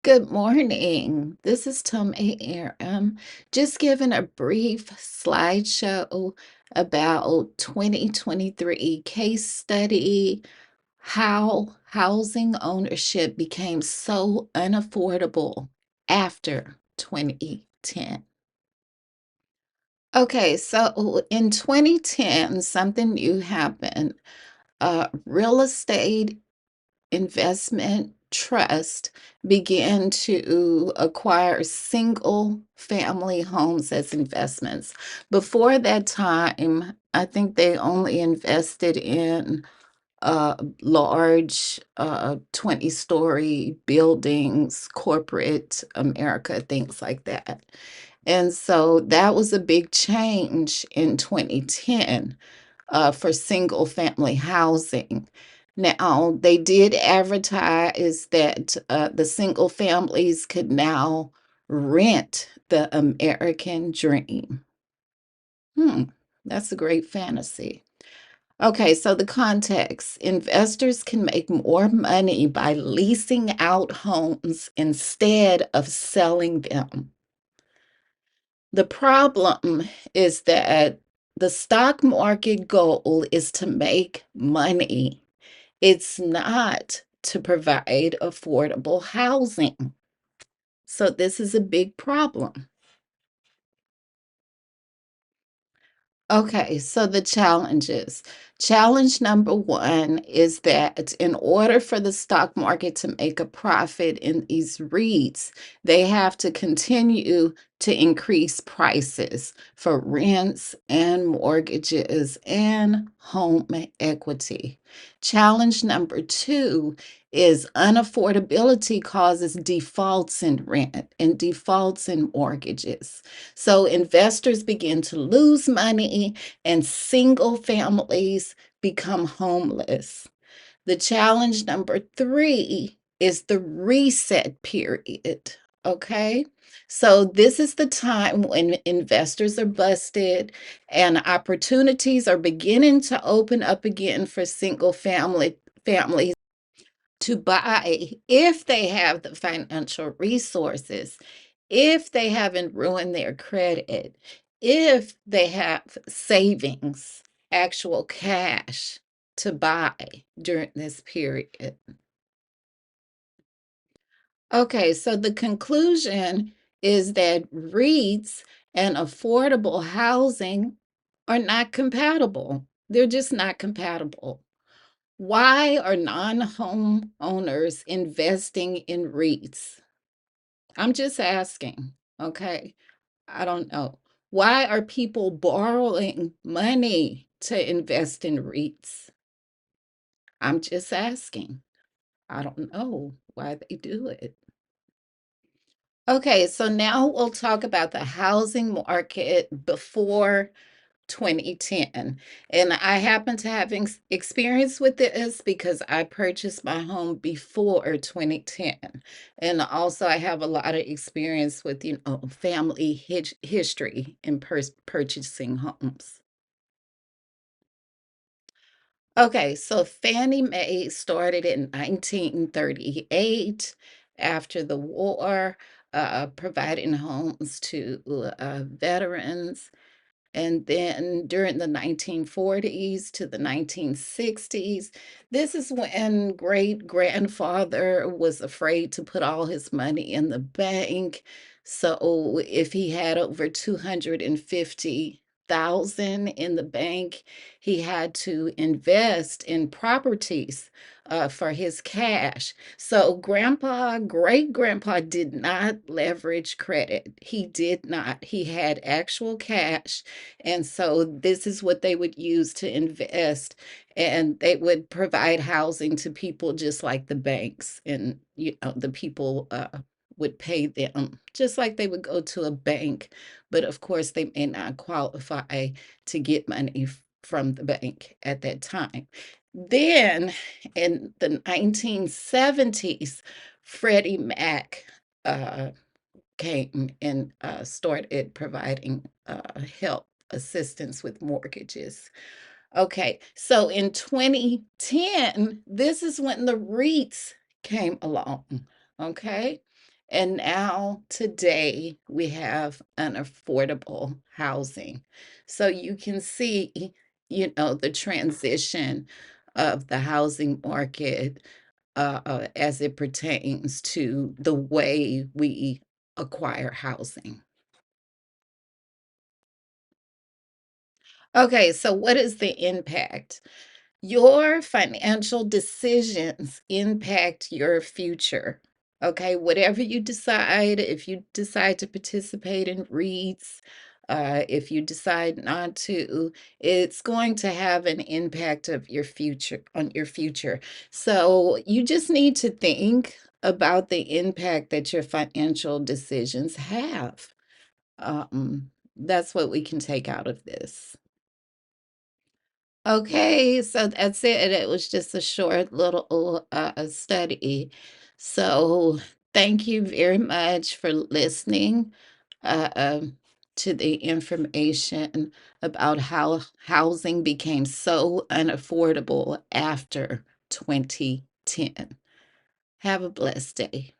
Good morning. This is Tom A.R.M. Just giving a brief slideshow about 2023 case study, how housing ownership became so unaffordable after 2010. Okay, so in 2010, something new happened. Real estate investment trust began to acquire single family homes as investments. Before that time, I think they only invested in large 20-story buildings, corporate America, things like that. And so that was a big change in 2010 for single family housing. Now, they did advertise that the single families could now rent the American dream. Hmm, that's a great fantasy. Okay, so the context, investors can make more money by leasing out homes instead of selling them. The problem is that the stock market goal is to make money. It's not to provide affordable housing. So this is a big problem. Okay, so the challenges. Challenge number one is that in order for the stock market to make a profit in these REITs, they have to continue to increase prices for rents and mortgages and home equity. Challenge number two is unaffordability causes defaults in rent and defaults in mortgages. So investors begin to lose money and single families become homeless. The challenge number three is the reset period. Okay. So this is the time when investors are busted and opportunities are beginning to open up again for single families to buy if they have the financial resources, if they haven't ruined their credit, if they have savings, actual cash to buy during this period. Okay, so the conclusion is that REITs and affordable housing are not compatible. They're just not compatible. Why are non-home owners investing in REITs? I'm just asking, okay? I don't know. Why are people borrowing money to invest in REITs? I'm just asking. I don't know why they do it. Okay, so now we'll talk about the housing market before 2010. And I happen to have experience with this because I purchased my home before 2010. And also I have a lot of experience with, family history in purchasing homes. Okay, so Fannie Mae started in 1938 after the war, providing homes to veterans. And then during the 1940s to the 1960s, this is when great grandfather was afraid to put all his money in the bank. So if he had over 250,000 in the bank, he had to invest in properties for his cash. So great grandpa did not leverage credit. He did not. He had actual cash, and so this is what they would use to invest. And they would provide housing to people just like the banks, and the people would pay them just like they would go to a bank. But of course, they may not qualify to get money from the bank at that time. Then in the 1970s, Freddie Mac uh, came and started providing help, assistance with mortgages. Okay, so in 2010, this is when the REITs came along. Okay, And now today we have unaffordable housing. So you can see, the transition of the housing market as it pertains to the way we acquire housing. Okay, so what is the impact? Your financial decisions impact your future. Okay, whatever you decide, if you decide to participate in REITs, if you decide not to, it's going to have an impact of your future on your future. So you just need to think about the impact that your financial decisions have. That's what we can take out of this. Okay, so that's it. It was just a short little study. So thank you very much for listening uh, um, to the information about how housing became so unaffordable after 2010. Have a blessed day.